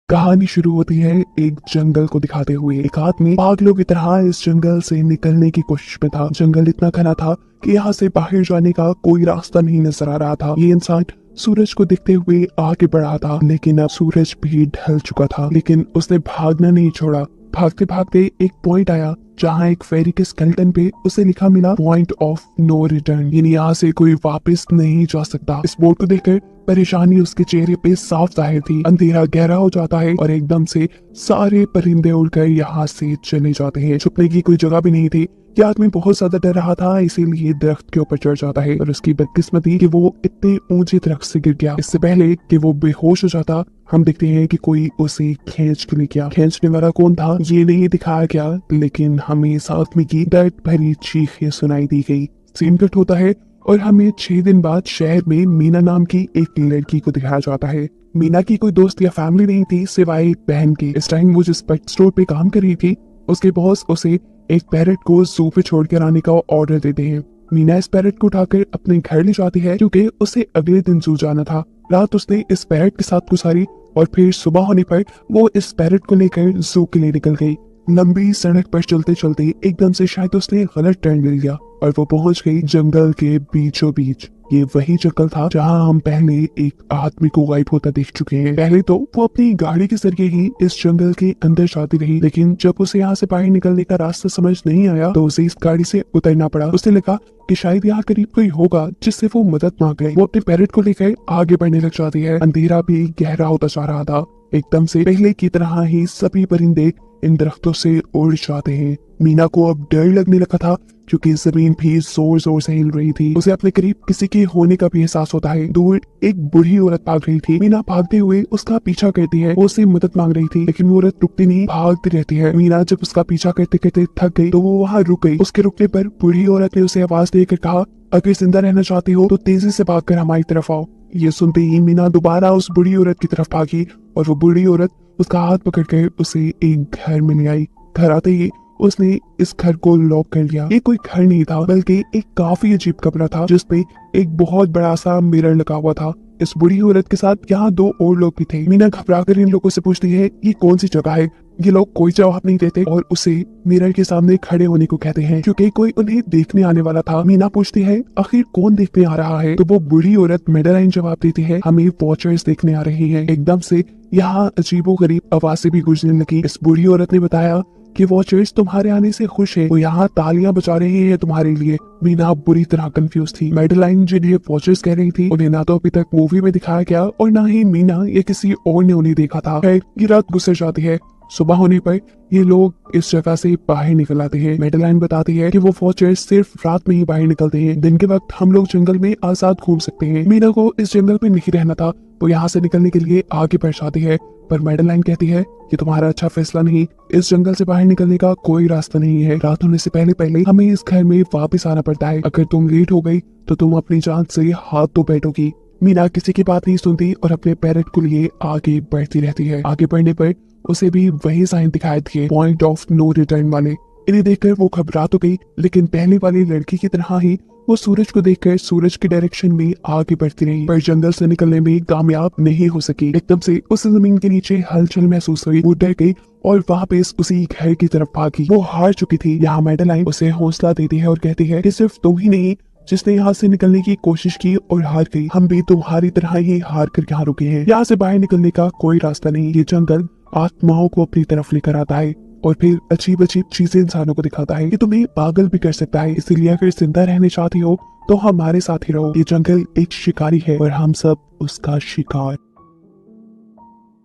कहानी शुरू होती है एक जंगल को दिखाते हुए। एक आदमी पागलों की तरह इस जंगल से निकलने की कोशिश में था। जंगल इतना घना था कि यहाँ से बाहर जाने का कोई रास्ता नहीं नजर आ रहा था। ये इंसान सूरज को देखते हुए आगे बढ़ा था, लेकिन अब सूरज भी ढल चुका था। लेकिन उसने भागना नहीं छोड़ा। भागते भागते एक पॉइंट आया जहाँ एक फेरी के स्केलेटन पे उसे लिखा मिला पॉइंट ऑफ नो रिटर्न, यानी यहाँ से कोई वापस नहीं जा सकता। इस बोर्ड को देखकर परेशानी उसके चेहरे पे साफ जाहिर थी। अंधेरा गहरा हो जाता है और एकदम से सारे परिंदे उड़कर यहाँ से चले जाते हैं। छुपने की कोई जगह भी नहीं थी। ये आदमी बहुत ज्यादा डर रहा था, इसीलिए दरख्त के ऊपर चढ़ जाता है और उसकी बदकिस्मती कि वो इतने ऊंचे दरख्त से गिर गया। इससे पहले कि वो बेहोश हो जाता, हम देखते हैं कि कोई उसे खींच के ले गया। खींचने वाला कौन था ये नहीं दिखाया गया, लेकिन हमें इस आदमी की दर्द भरी चीखें सुनाई दी गई। सीन कट होता है और हमें 6 दिन बाद शहर में मीना नाम की एक लड़की को दिखाया जाता है। मीना की कोई दोस्त या फैमिली नहीं थी सिवाय बहन के। इस टाइम वो जिस पेट स्टोर पे काम कर रही थी, उसके बॉस उसे एक पैरट को जू पे छोड़ कर आने का ऑर्डर देते हैं। मीना इस पैरट को उठाकर अपने घर ले जाती है क्योंकि उसे अगले दिन जू जाना था। रात उसने इस पैरट के साथ गुजारी और फिर सुबह होने पर वो इस पैरट को लेकर जू के लिए निकल गई। लंबी सड़क पर चलते चलते एकदम से शायद उसने गलत टर्न ले लिया और वो पहुंच गई जंगल के बीचों बीच। ये वही जंगल था जहां हम पहले एक आदमी को गायब होता देख चुके हैं। पहले तो वो अपनी गाड़ी के जरिए ही इस जंगल के अंदर जाती रही, लेकिन जब उसे यहाँ से बाहर निकलने का रास्ता समझ नहीं आया तो उसे इस गाड़ी से उतरना पड़ा। उसे लगा कि शायद यहाँ करीब कोई होगा जिससे वो मदद मांग ले। वो अपने पैरट को लेकर आगे बढ़ने लग जाती है। अंधेरा भी गहरा होता जा रहा था। एकदम से पहले की तरह ही सभी परिंदे इन दरख्तों से उड़ जाते हैं। मीना को अब डर लगने लगा था क्योंकि जमीन भी जोर जोर से हिल रही थी। उसे अपने करीब किसी के होने का भी एहसास होता है। दूर एक बूढ़ी औरत भाग रही थी। मीना भागते हुए उसका पीछा करती है। वो उससे मदद मांग रही थी, लेकिन वो औरत रुकती नहीं, भागती रहती है। मीना जब उसका पीछा करते करते थक गई तो वो वहाँ रुक गई। उसके रुकने पर बूढ़ी औरत ने उसे आवाज देकर कहा, अगर जिंदा रहना चाहती हो तो तेजी से भागकर हमारी तरफ आओ। ये सुनते ही मीना दोबारा उस बूढ़ी औरत की तरफ भागी और वो बूढ़ी औरत उसका हाथ पकड़कर उसे एक घर में ले आई। घर आते ही उसने इस घर को लॉक कर लिया। ये कोई घर नहीं था बल्कि एक काफी अजीब कमरा था जिसपे एक बहुत बड़ा सा मिरर लगा हुआ था। इस बूढ़ी औरत के साथ यहाँ 2 और लोग भी थे। मीना घबराकर इन लोगों से पूछती है ये कौन सी जगह है। ये लोग कोई जवाब नहीं देते और उसे मिरर के सामने खड़े होने को कहते हैं क्योंकि कोई उन्हें देखने आने वाला था। मीना पूछती है आखिर कौन देखने आ रहा है, तो वो बूढ़ी औरत मेडलाइन जवाब देती है हमें वॉचर्स देखने आ रहे हैं। एकदम से यहाँ अजीबोगरीब आवाजें भी गूंजने लगी। इस बूढ़ी औरत ने बताया कि वॉचर्स तुम्हारे आने से खुश है, वो यहाँ तालियां बजा रहे हैं तुम्हारे लिए। मीना बुरी तरह कंफ्यूज थी। मेडलाइन जिन्हें वॉचर्स कह रही थी उन्हें ना तो अभी तक मूवी में दिखाया गया और ना ही मीना या किसी और ने उन्हें देखा था। ये रात गुजर जाती है। सुबह होने पर ये लोग इस जगह से बाहर निकल आते हैं। मेडलाइन बताती है कि वो वॉचर्स सिर्फ रात में ही बाहर निकलते हैं, दिन के वक्त हम लोग जंगल में आजाद घूम सकते हैं। मीना को इस जंगल में नहीं रहना था, वो यहाँ से निकलने के लिए आगे बढ़ जाती है, पर मेडलाइन कहती है कि तुम्हारा अच्छा फैसला नहीं, इस जंगल से बाहर निकलने का कोई रास्ता नहीं है। रात होने से पहले पहले हमें इस घर में वापस आना पड़ता है। अगर तुम लेट हो गई तो तुम अपनी जान से हाथ तो बैठोगी। मीना किसी की बात नहीं सुनती और अपने पैरट को लिए आगे बढ़ती रहती है। आगे बढ़ने पर उसे भी वही साइन दिखाई दिए, पॉइंट ऑफ नो रिटर्न वाले। इन्हें देखकर वो घबरा तो गई, लेकिन पहले वाली लड़की की तरह ही वो सूरज को देखकर सूरज की डायरेक्शन में आगे बढ़ती रही, पर जंगल से निकलने में कामयाब नहीं हो सकी। एकदम से उस जमीन के नीचे हलचल महसूस हुई। वो डर गई और वापस उसी घर की तरफ भागी। वो हार चुकी थी। यहाँ मेडलाइन उसे हौसला देती है और कहती है कि सिर्फ तुम ही नहीं जिसने यहाँ से निकलने की कोशिश की और हार गई, हम भी तुम्हारी तरह ही हार कर यहाँ रुके हैं। यहाँ से बाहर निकलने का कोई रास्ता नहीं। ये जंगल आत्माओं को अपनी तरफ लेकर आता है और फिर अजीब अजीब चीजें इंसानों को दिखाता है। ये तुम्हें पागल भी कर सकता है, इसलिए अगर जिंदा रहने चाहती हो तो हमारे साथ ही रहो। ये जंगल एक शिकारी है और हम सब उसका शिकार।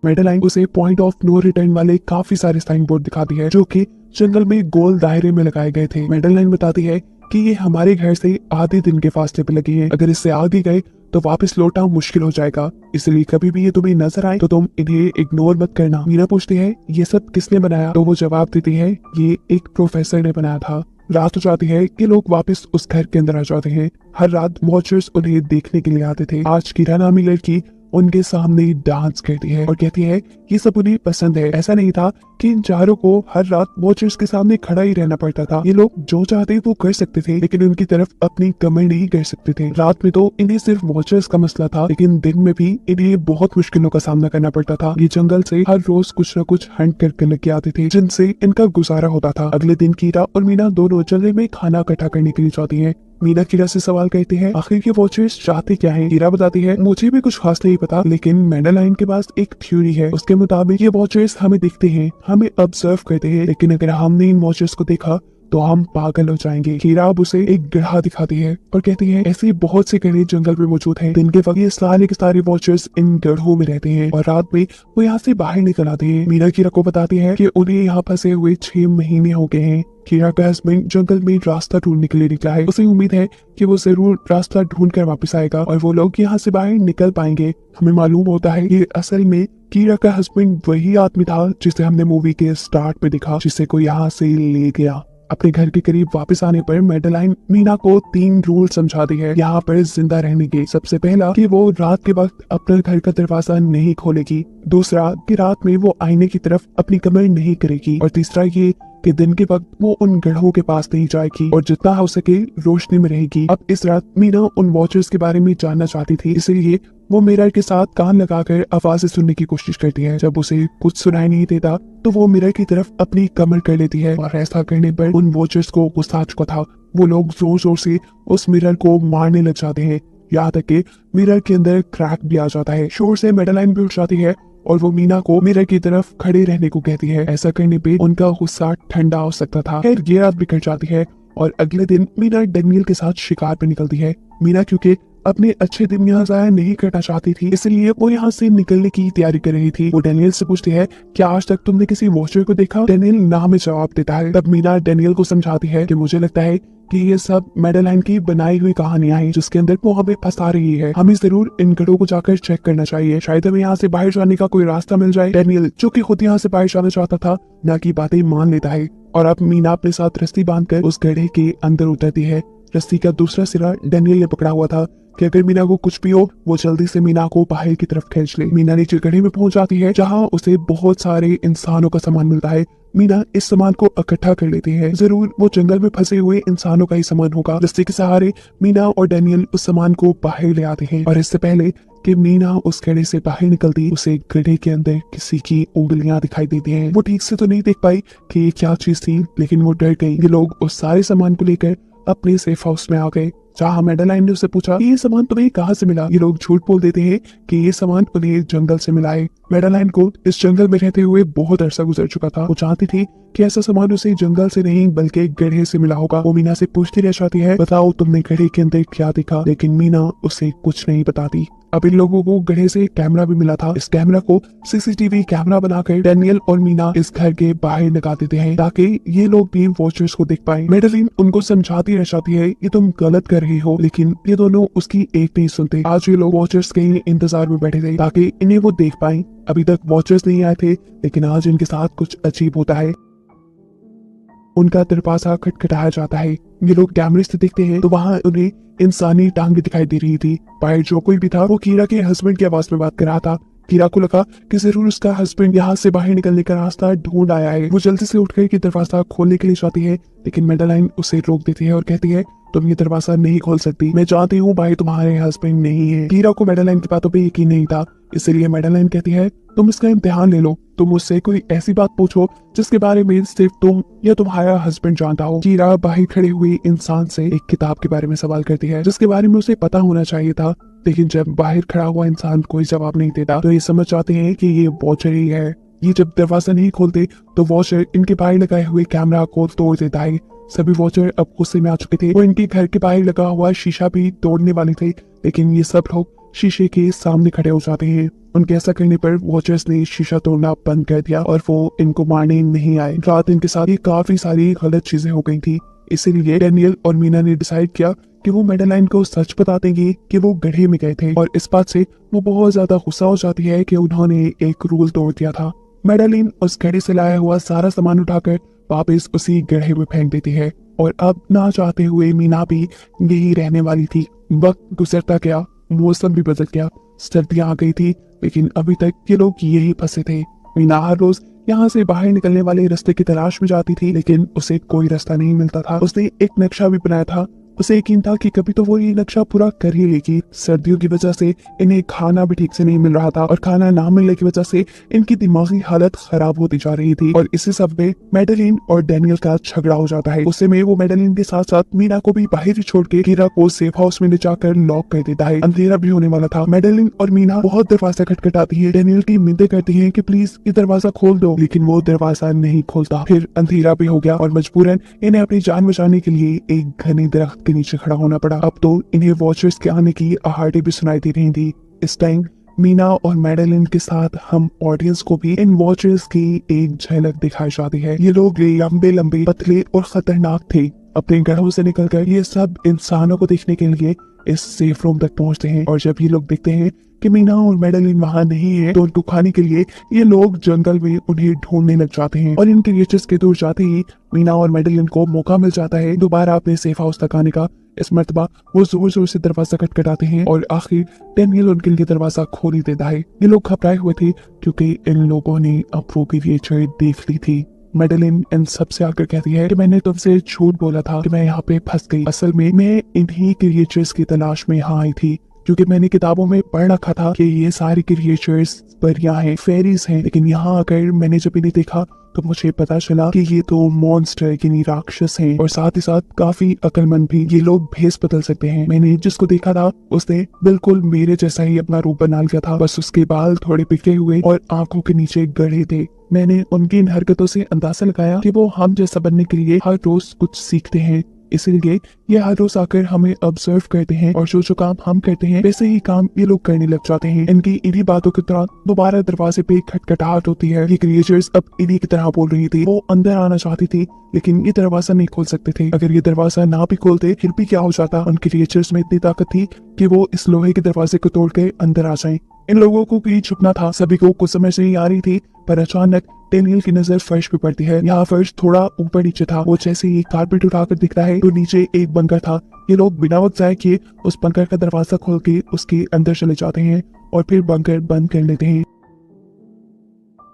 मेडलाइन उसे पॉइंट ऑफ नो रिटर्न वाले काफी सारे साइन बोर्ड दिखाती है जो कि जंगल में गोल दायरे में लगाए गए थे। मेडलाइन बताती है कि ये हमारे घर से आधे दिन के फासले पे लगे हैं, अगर इससे आगे गए तो वापस लौटना मुश्किल हो जाएगा, इसलिए कभी भी ये तुम्हें नजर आए तो तुम इन्हें इग्नोर मत करना। मीना पूछती है ये सब किसने बनाया, तो वो जवाब देती है ये एक प्रोफेसर ने बनाया था। रात हो जाती है कि लोग वापस उस घर के अंदर आ जाते हैं। हर रात वॉचर्स उन्हें देखने के लिए आते थे। आज किरा नामी लड़की उनके सामने डांस करती है और कहती है ये सब उन्हें पसंद है। ऐसा नहीं था कि इन चारों को हर रात वॉचर्स के सामने खड़ा ही रहना पड़ता था। ये लोग जो चाहते वो कर सकते थे, लेकिन उनकी तरफ अपनी कमेंट नहीं कर सकते थे। रात में तो इन्हें सिर्फ वॉचर्स का मसला था, लेकिन दिन में भी इन्हें बहुत मुश्किलों का सामना करना पड़ता था। ये जंगल से हर रोज कुछ न कुछ हंट करके लेके आते थे, जिनसे इनका गुजारा होता था। अगले दिन कीरा और मीना दोनों जंगल में खाना इकट्ठा करने के लिए जाती है। मीना कीरा से सवाल करती है, आखिर ये वॉचर्स चाहते क्या हैं? कीरा बताती है, मुझे भी कुछ खास नहीं पता, लेकिन मैडेलाइन के पास एक थ्योरी है। उसके मुताबिक ये वॉचर्स हमें दिखते हैं, हमें ऑब्जर्व करते हैं, लेकिन अगर हमने इन वॉचर्स को देखा तो हम पागल हो जाएंगे। कीरा अब उसे एक गड्ढा दिखाती है और कहती है, ऐसे बहुत से गड्ढे जंगल में मौजूद हैं। दिन के वक्त ये सारे के सारे वॉचर्स इन गड्ढों में रहते हैं और रात में वो यहाँ से बाहर निकल आते हैं। मीना कीरा को बताती है कि उन्हें यहाँ फंसे हुए 6 महीने हो गए हैं। कीरा का हस्बैंड जंगल में रास्ता ढूंढने के लिए निकला है। उसे उम्मीद है कि वो जरूर रास्ता ढूंढ कर वापस आएगा और वो लोग यहाँ से बाहर निकल पाएंगे। हमें मालूम होता है कि असल में कीरा का हस्बैंड वही आदमी था जिसे हमने मूवी के स्टार्ट में देखा, जिसे कोई यहाँ से ले गया। अपने घर के करीब वापस आने पर मैडेलाइन मीना को 3 रूल समझाती है यहाँ पर जिंदा रहने के। सबसे पहला कि वो रात के वक्त अपने घर का दरवाजा नहीं खोलेगी। दूसरा कि रात में वो आईने की तरफ अपनी कमर नहीं करेगी। और तीसरा ये कि दिन के वक्त वो उन गड्ढों के पास नहीं जाएगी और जितना हो सके रोशनी में रहेगी। अब इस रात मीना उन वॉचर्स के बारे में जानना चाहती थी, इसलिए वो मिरर के साथ कान लगाकर आवाजें सुनने की कोशिश करती है। जब उसे कुछ सुनाई नहीं देता तो वो मिरर की तरफ अपनी कमर कर लेती है और ऐसा करने पर उन वॉचर्स को गुस्सा आ चुका था। वो लोग जोर जोर से उस मिरर को मारने लग जाते हैं, यहाँ तक कि मिरर के अंदर क्रैक भी आ जाता है। शोर से मैडेलाइन भी उठ जाती है और वो मीना को मिरर की तरफ खड़े रहने को कहती है। ऐसा करने पे उनका गुस्सा ठंडा हो सकता था। खैर ये रात बिखर जाती है और अगले दिन मीना डेनियल के साथ शिकार पे निकलती है। मीना क्योंकि अपने अच्छे दिन यहाँ जाया नहीं करना चाहती थी, इसलिए वो यहाँ से निकलने की तैयारी कर रही थी। वो डेनियल से पूछती है, क्या आज तक तुमने किसी वॉचर को देखा? डेनियल ना में जवाब देता है। तब मीना डेनियल को समझाती है कि मुझे लगता है कि ये सब मैडेलाइन की बनाई हुई कहानियां हैं, जिसके अंदर वो हमें फंसा रही है। हमें जरूर इन गढ़ों को जाकर चेक करना चाहिए, शायद हमें यहाँ से बाहर जाने का कोई रास्ता मिल जाए। डेनियल जो कि खुद यहाँ से बाहर जाना चाहता था, ना की बातें मान लेता है और अब मीना अपने साथ रस्सी बांधकर उस गड्ढे के अंदर उतरती है। रस्सी का दूसरा सिरा डेनियल ने पकड़ा हुआ था कि अगर मीना को कुछ भी हो वो जल्दी से मीना को बाहर की तरफ खींच ले। मीना नीचे गड्ढे में पहुंच जाती है, जहां उसे बहुत सारे इंसानों का सामान मिलता है। मीना इस सामान को इकट्ठा कर लेती है, जरूर वो जंगल में फंसे हुए इंसानों का ही सामान होगा। रस्सी के सहारे मीना और डेनियल उस सामान को बाहर ले आते हैं और इससे पहले कि मीना उस गड्ढे से बाहर निकलती, उसे गड्ढे के अंदर किसी की उंगलियां दिखाई देती हैं। वो ठीक से तो नहीं देख पाई कि ये क्या चीज थी, लेकिन वो डर गई। ये लोग उस सारे सामान को लेकर अपने सेफ हाउस में आ गए, जहाँ मैडेलाइन ने उससे पूछा कि ये सामान तुम्हें कहाँ से मिला। ये लोग झूठ बोल देते हैं कि ये सामान उन्हें जंगल से मिला है। मैडेलाइन को इस जंगल में रहते हुए बहुत अरसा गुजर चुका था। वो चाहती थी कि ऐसा सामान उसे जंगल से नहीं बल्कि गड्ढे से मिला होगा। वो मीना से पूछती रह जाती है, बताओ तुमने गड्ढे के अंदर क्या देखा, लेकिन मीना उसे कुछ नहीं बताती। अब इन लोगों को गड्ढे से कैमरा भी मिला था। इस कैमरा को सीसीटीवी कैमरा बनाकर डेनियल और मीना इस घर के बाहर लगा देते हैं ताकि ये लोग भी वॉचर्स को देख पाए। मैडेलिन उनको समझाती रह जाती है, ये तुम गलत कर रही हो, लेकिन ये दोनों उसकी एक नहीं सुनते। आज ये लोग वॉचर्स के इंतजार में बैठे थे ताकि इन्हें वो देख पाए। अभी तक वॉचर्स नहीं आए थे, लेकिन आज इनके साथ कुछ अजीब होता है। उनका दरवाजा खटखटाया जाता है। ये लोग कैमरे से देखते हैं तो वहाँ उन्हें इंसानी टांगे दिखाई दे रही थी। बाहर जो कोई भी था वो कीरा के हस्बैंड की आवाज में बात कर रहा था। कीरा को लगा कि जरूर उसका हस्बैंड यहाँ से बाहर निकलने का रास्ता ढूंढ आया है। वो जल्दी से उठकर के दरवाजा खोलने के लिए जाती है, लेकिन मैडेलाइन उसे रोक देती है और कहती है, तुम ये दरवाजा नहीं खोल सकती, मैं जानती हूँ भाई तुम्हारे हस्बैंड नहीं है। कीरा को मैडेलाइन की बातों पे यकीन नहीं था, इसलिए मैडेलाइन कहती है, तुम इसका इम्तिहान ले लो, तुम मुझसे कोई ऐसी बात पूछो जिसके बारे में सिर्फ तुम या तुम्हारा हस्बैंड जानता हो। कीरा बाहर खड़े हुए इंसान से एक किताब के बारे में सवाल करती है जिसके बारे में उसे पता होना चाहिए था, लेकिन जब बाहर खड़ा हुआ इंसान कोई जवाब नहीं देता तो ये समझ जाते हैं कि ये वॉचर ही है। ये जब दरवाजा नहीं खोलते तो वॉचर इनके बाहर लगाए हुए कैमरा को तोड़ देता है। सभी वॉचर अब गुस्से में आ चुके थे। वो इनके घर के बाहर लगा हुआ शीशा भी तोड़ने वाले थे, लेकिन ये सब लोग शीशे के सामने खड़े हो जाते हैं। उनके ऐसा करने पर वॉचर्स ने शीशा तोड़ना बंद कर दिया और वो इनको मारने नहीं आए। रात इनके साथ ही काफी सारी गलत चीजें हो गई थी, इसीलिए डेनियल और मीना ने डिसाइड किया कि वो मैडेलाइन को सच बता देंगे कि वो गड्ढे में गए थे। और इस बात से वो बहुत ज्यादा गुस्सा हो जाती है कि उन्होंने एक रूल तोड़ दिया था। मैडेलाइन उस गड्ढे से लाया हुआ सारा सामान उठाकर वापस उसी गड्ढे में फेंक देती है और अब ना चाहते हुए मीना भी यही रहने वाली थी। वक्त गुजरता गया, मौसम भी बदल गया, सर्दियां आ गई थी, लेकिन अभी तक ये लोग यही फंसे थे। मीना हर रोज यहाँ से बाहर निकलने वाले रास्ते की तलाश में जाती थी, लेकिन उसे कोई रास्ता नहीं मिलता था। उसने एक नक्शा भी बनाया था, उसे यकीन था कि कभी तो वो ये नक्शा पूरा कर ही लेगी। सर्दियों की वजह से इन्हें खाना भी ठीक से नहीं मिल रहा था और खाना ना मिलने की वजह से इनकी दिमागी हालत खराब होती जा रही थी। और इसी सब में मैडेलिन और डैनियल का झगड़ा हो जाता है। उससे में वो मैडेलिन के साथ साथ मीना को भी बाहर ही छोड़ के कीरा को सेफ हाउस में ले जाकर लॉक कर देता है। अंधेरा भी होने वाला था। मैडेलिन और मीना बहुत दरवाजा खटखटाती है, डैनियल की मिन्नतें करती है कि प्लीज ये दरवाजा खोल दो, लेकिन वो दरवाजा नहीं खोलता। फिर अंधेरा भी हो गया और मजबूरन इन्हें अपनी जान बचाने के लिए एक घने दरख्त के नीचे खड़ा होना पड़ा। अब तो इन्हें वॉचर्स के आने की आहटें भी सुनाई दे रही थी। इस टाइम मीना और मैडेलिन के साथ हम ऑडियंस को भी इन वॉचर्स की एक झलक दिखाई जाती है। ये लोग लंबे लंबे, पतले और खतरनाक थे। अपने घरों से निकलकर ये सब इंसानों को देखने के लिए इस सेफ रूम तक पहुंचते हैं। और जब ये लोग देखते हैं कि मीना और मैडेलिन वहां नहीं है, तो उनको खाने के लिए ये लोग जंगल में उन्हें ढूंढने लग जाते हैं। और इन क्रिएचर्स के दूर जाते ही मीना और मैडेलिन को मौका मिल जाता है दोबारा अपने सेफ हाउस तक आने का। इस मर्तबा वो जोर जोर से दरवाजा खटखटाते हैं और आखिर डैनियल उनके लिए दरवाजा खोल ही देता है। ये लोग घबराए हुए थे क्योंकि इन लोगों ने अब वो क्रिएचर देख ली थी। मैडेलिन इन सबसे आकर कहती है कि मैंने तुमसे झूठ बोला था कि मैं यहाँ पे फंस गई। असल में मैं इन्हीं क्रिएचर्स की तलाश में यहाँ आई थी, क्योंकि मैंने किताबों में पढ़ रखा था कि ये सारी क्रिएचर्स परियां हैं, फेरीज हैं। लेकिन यहाँ आकर मैंने जब इन्हें देखा तो मुझे पता चला कि ये तो मॉन्स्टर यानी राक्षस हैं और साथ ही साथ काफी अक्लमंद भी। ये लोग भेस बदल सकते हैं। मैंने जिसको देखा था उसने बिल्कुल मेरे जैसा ही अपना रूप बना लिया था, बस उसके बाल थोड़े बिखरे हुए और आंखों के नीचे गड़े थे। मैंने उनकी इन हरकतों से अंदाजा लगाया कि वो हम जैसा बनने के लिए हर रोज कुछ सीखते हैं, इसीलिए ये हर रोज आकर हमें ऑब्जर्व करते हैं और जो जो काम हम करते हैं वैसे ही काम ये लोग करने लग जाते हैं। इनकी इन्हीं बातों के दौरान दोबारा दरवाजे पे खटखटाहट होती है। ये क्रिएचर्स अब इन्हीं की तरह बोल रही थी। वो अंदर आना चाहती थी लेकिन ये दरवाजा नहीं खोल सकते थे। अगर ये दरवाजा ना भी खोलते फिर भी क्या हो जाता, उन क्रिएचर्स में इतनी ताकत थी कि वो इस लोहे के दरवाजे को तोड़ के अंदर आ जाएं। इन लोगों को कहीं छुपना था, सभी को कुछ समझ नहीं आ रही थी। पर अचानक डैनियल की नजर फर्श पे पड़ती है। यहाँ फर्श थोड़ा ऊपर नीचे था। वो जैसे ही कारपेट उठाकर दिखता है तो नीचे एक बंकर था। ये लोग बिना वक्त जाए किए उस बंकर का दरवाजा खोल के उसके अंदर चले जाते हैं और फिर बंकर बंद कर लेते हैं।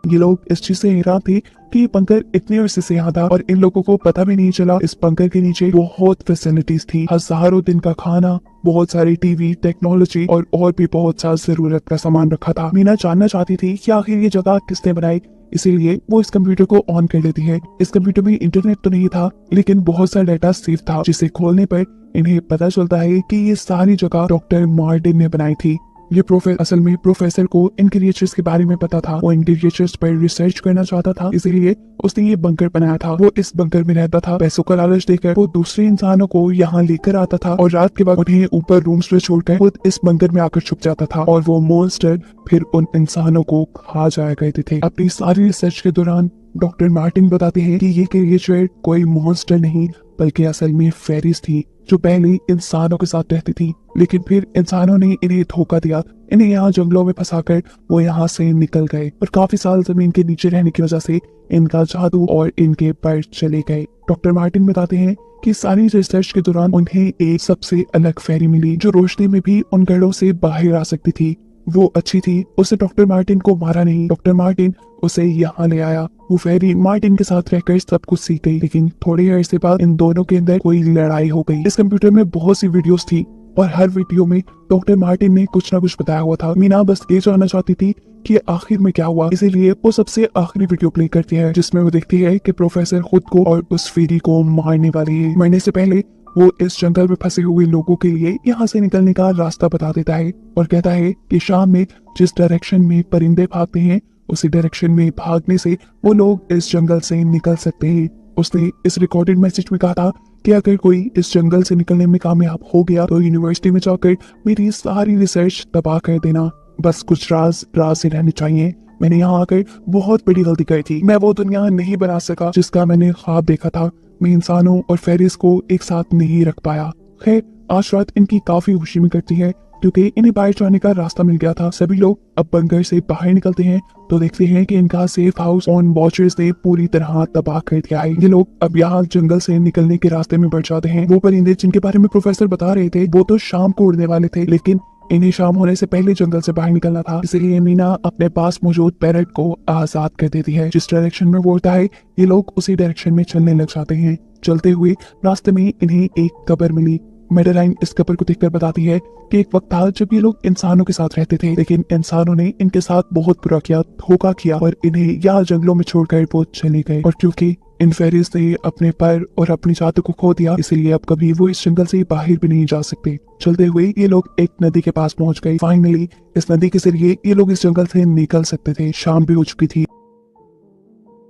ये लोग इस चीज से हैरान थे कि ये बंकर इतने अरसे से यहाँ था और इन लोगों को पता भी नहीं चला। इस बंकर के नीचे बहुत फैसिलिटीज थी, हजारों दिन का खाना, बहुत सारी टीवी, टेक्नोलॉजी और भी बहुत सा जरूरत का सामान रखा था। मीना जानना चाहती थी कि आखिर ये जगह किसने बनाई, इसीलिए वो इस कंप्यूटर को ऑन कर लेती है। इस कंप्यूटर में इंटरनेट तो नहीं था लेकिन बहुत सारा डाटा सेव था, जिसे खोलने पर इन्हें पता चलता है कि ये सारी जगह डॉक्टर मार्टिन ने बनाई थी। ये असल में प्रोफेसर को इन क्रिएचर्स के बारे में पता था। वो इन क्रिएचर्स पर रिसर्च करना चाहता था, इसलिए उसने ये बंकर बनाया था। वो इस बंकर में रहता था। पैसों का लालच देकर वो दूसरे इंसानों को यहाँ लेकर आता था और रात के वक्त उन्हें ऊपर रूम्स में छोड़कर खुद इस बंकर में आकर छुप जाता था और वो मॉन्स्टर फिर उन इंसानों को खा जाया करते थे। अपनी सारी रिसर्च के दौरान डॉक्टर मार्टिन बताते हैं कि ये क्रिएचर कोई मॉन्स्टर नहीं बल्कि असल में फेरीज थी जो पहले इंसानों के साथ रहती थी, लेकिन फिर इंसानों ने इन्हें धोखा दिया। इन्हें यहाँ जंगलों में फंसाकर वो यहाँ से निकल गए और काफी साल जमीन के नीचे रहने की वजह से इनका जादू और इनके पर चले गए। डॉक्टर मार्टिन बताते हैं कि सारी रिसर्च के दौरान उन्हें एक सबसे अलग फेरी मिली जो रोशनी में भी उन घरों से बाहर आ सकती थी। वो अच्छी थी, उसे डॉक्टर मार्टिन को मारा नहीं। डॉक्टर मार्टिन उसे यहाँ ले आया। वो फेरी मार्टिन के साथ रहकर सब कुछ सीख गई, लेकिन थोड़े अरसे बाद इन दोनों के अंदर कोई लड़ाई हो गई। इस कंप्यूटर में बहुत सी वीडियोस थी और हर वीडियो में डॉक्टर मार्टिन ने कुछ ना कुछ बताया हुआ था। मीना बस ये जानना चाहती थी कि आखिर में क्या हुआ, इसीलिए वो सबसे आखिरी वीडियो प्ले करती है जिसमें वो देखती है कि प्रोफेसर खुद को और उस फेरी को मारने वाली है। मरने से पहले वो इस जंगल में फंसे हुए लोगों के लिए यहाँ से निकलने का रास्ता बता देता है और कहता है कि शाम में जिस डायरेक्शन में परिंदे भागते हैं उसी डायरेक्शन में भागने से वो लोग इस जंगल से निकल सकते हैं। उसने इस रिकॉर्डेड मैसेज में कहा था कि अगर कोई इस जंगल से निकलने में कामयाब हो गया तो यूनिवर्सिटी में जाकर मेरी सारी रिसर्च तबाह कर देना। बस कुछ राज से रहने चाहिए। मैंने यहाँ आकर बहुत बड़ी गलती की थी। मैं वो दुनिया नहीं बना सका जिसका मैंने ख्वाब देखा था। मैं इंसानों और फेरिस को एक साथ नहीं रख पाया। खैर आज रात इनकी काफी खुशी में करती है क्योंकि इन्हें बाहर जाने का रास्ता मिल गया था। सभी लोग अब बंकर से बाहर निकलते हैं तो देखते हैं कि इनका सेफ हाउस ऑन वॉचर्स ने पूरी तरह तबाह कर दिया है। ये लोग अब यहाँ जंगल से निकलने के रास्ते में बढ़ जाते हैं। वो परिंदे जिनके बारे में प्रोफेसर बता रहे थे वो तो शाम को उड़ने वाले थे, लेकिन इन्हें शाम होने से पहले जंगल से बाहर निकलना था, इसलिए मीना अपने पास मौजूद पैरेट को आजाद कर देती है। जिस डायरेक्शन में वो होता है ये लोग उसी डायरेक्शन में चलने लग जाते हैं। चलते हुए रास्ते में इन्हें एक कब्र मिली। मेडेलाइन इस कब्र को देखकर बताती है कि एक वक्त था जब ये लोग इंसानों के साथ रहते थे, लेकिन इंसानों ने इनके साथ बहुत बुरा किया, धोखा किया और इन्हें यहाँ जंगलों में छोड़कर वो चले गए। और क्योंकि इन फेरीज ने अपने पर और अपनी जात को खो दिया, इसलिए अब कभी वो इस जंगल से बाहर भी नहीं जा सकते। चलते हुए ये लोग एक नदी के पास पहुंच गए। फाइनली इस नदी के जरिए ये लोग इस जंगल से निकल सकते थे। शाम भी हो चुकी थी।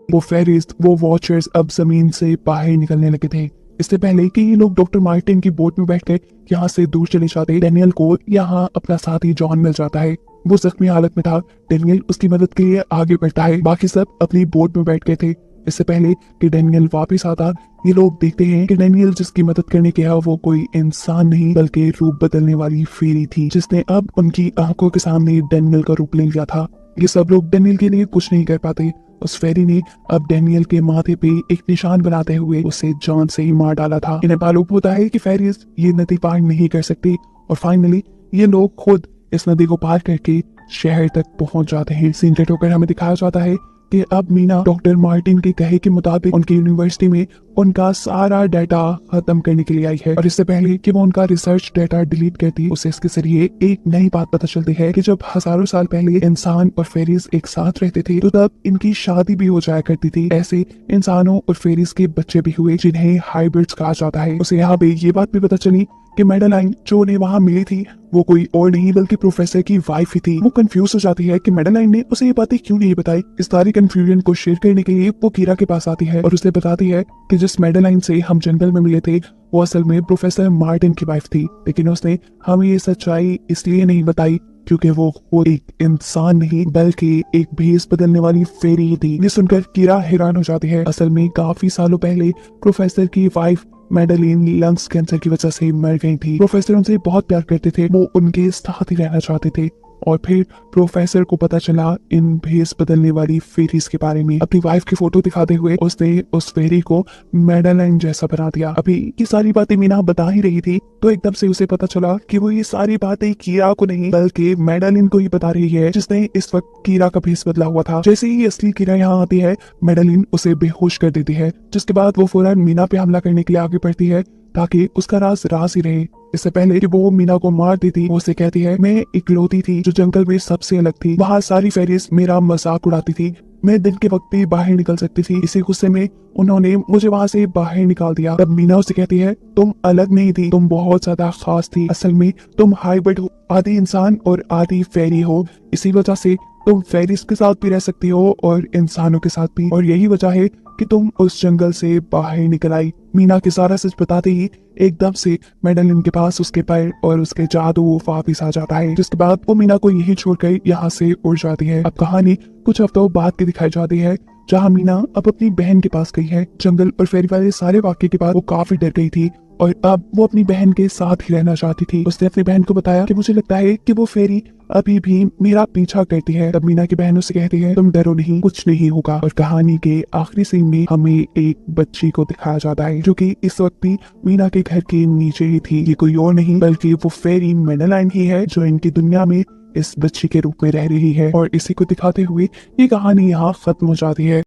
वो फेरीज, वो वॉचर्स अब जमीन से बाहर निकलने लगे थे। इससे पहले कि ये लोग डॉक्टर मार्टिन की बोट में बैठ कर यहाँ से दूर चले जाते, डेनियल को यहाँ अपना साथी जॉन मिल जाता है। वो जख्मी हालत में था। डेनियल उसकी मदद के लिए आगे बढ़ता है। बाकी सब अपनी बोट में बैठ गए थे। इससे पहले कि डेनियल वापस आता, ये लोग देखते हैं कि डेनियल जिसकी मदद करने गया वो कोई इंसान नहीं बल्कि रूप बदलने वाली फेरी थी, जिसने अब उनकी आंखों के सामने डेनियल का रूप ले लिया था। ये सब लोग डेनियल के लिए कुछ नहीं कर पाते। उस फेरी ने अब डेनियल के माथे पे एक निशान बनाते हुए उसे जान से ही मार डाला था। इन्हें मालूम होता है कि फेरीज ये नदी पार नहीं कर सकती और फाइनली ये लोग खुद इस नदी को पार करके शहर तक पहुंच जाते हैं। सीन कट होकर हमें दिखाया जाता है कि अब मीना डॉक्टर मार्टिन के कहे के मुताबिक उनकी यूनिवर्सिटी में उनका सारा डाटा खत्म करने के लिए आई है। और इससे पहले कि वो उनका रिसर्च डाटा डिलीट करती, उसे इसके जरिए एक नई बात पता चलती है कि जब हजारों साल पहले इंसान और फेरीज एक साथ रहते थे तो तब इनकी शादी भी हो जाया करती थी। ऐसे इंसानों और फेरीज के बच्चे भी हुए जिन्हें हाइब्रिड्स कहा जाता है। उसे यहाँ पे ये बात भी पता चली कि मेडेलाइन जो उन्हें वहाँ मिली थी वो कोई और नहीं बल्कि प्रोफेसर की वाइफ ही थी। वो कंफ्यूज हो जाती है कि मेडेलाइन ने उसे ये बातें क्यों नहीं बताई। इस सारी कंफ्यूजन को शेयर करने के लिए वो कीरा के पास आती है और उसे बताती है कि जिस मेडेलाइन से हम जंगल में मिले थे वो असल में प्रोफेसर मार्टिन की वाइफ थी, लेकिन उसने हमें ये सच्चाई इसलिए नहीं बताई क्योंकि वो एक इंसान नहीं बल्कि एक भेस बदलने वाली फेरी ही थी। ये सुनकर कीरा हैरान हो जाती है। असल में काफी सालों पहले प्रोफेसर की वाइफ मेडेलिन लंग्स कैंसर की वजह से मर गई थी। प्रोफेसर उनसे बहुत प्यार करते थे, वो उनके साथ ही रहना चाहते थे। और फिर प्रोफेसर को पता चला इन भेस बदलने वाली फेरीज के बारे में। अपनी वाइफ की फोटो दिखाते हुए उसने उस फेरी को मेडेलाइन जैसा बना दिया। अभी ये सारी बातें मीना बता ही रही थी तो एकदम से उसे पता चला कि वो ये सारी बातें कीरा को नहीं बल्कि मेडेलिन को ही बता रही है, जिसने इस वक्त कीरा का भेस बदला हुआ था। जैसे ही असली कीरा यहाँ आती है मेडेलिन उसे बेहोश कर देती है, जिसके बाद वो फौरन मीना पे हमला करने के लिए आगे बढ़ती है ताकि उसका राज राज ही रहे। इससे पहले कि वो मीना को मार देती, वो उसे कहती है मैं इकलौती थी जो जंगल में सबसे अलग थी। वहाँ सारी फेरीज मेरा मजाक उड़ाती थी, मैं दिन के वक्त भी बाहर निकल सकती थी। इसी गुस्से में उन्होंने मुझे वहाँ से बाहर निकाल दिया। तब मीना उसे कहती है तुम अलग नहीं थी, तुम बहुत ज्यादा खास थी। असल में तुम हाइब्रिड हो, आधी इंसान और आधी फेरी हो। इसी वजह से तुम फेरीज के साथ भी रह सकती हो और इंसानों के साथ भी, और यही वजह है कि तुम उस जंगल से बाहर निकल आई। मीना के सारा सच बताते ही एकदम से मेडेलिन के पास उसके पैर और उसके जादू वापिस आ जाता है, जिसके बाद वो मीना को यही छोड़कर यहाँ से उड़ जाती है। अब कहानी कुछ हफ्तों बाद की दिखाई जाती है जहाँ मीना अब अपनी बहन के पास गई है। जंगल और फेरी वाले सारे वाक्य के बाद वो काफी डर गई थी और अब वो अपनी बहन के साथ ही रहना चाहती थी। उसने अपनी बहन को बताया कि मुझे लगता है कि वो फेरी अभी भी मेरा पीछा करती है। तब मीना की बहन उससे कहती है तुम डरो नहीं, कुछ नहीं होगा। और कहानी के आखिरी सीन में हमें एक बच्ची को दिखाया जाता है जो कि इस वक्त भी मीना के घर के नीचे ही थी। ये कोई और नहीं बल्कि वो फेरी मेडेलाइन ही है जो इनकी दुनिया में इस बच्ची के रूप में रह रही है। और इसी को दिखाते हुए ये कहानी यहाँ खत्म हो जाती है।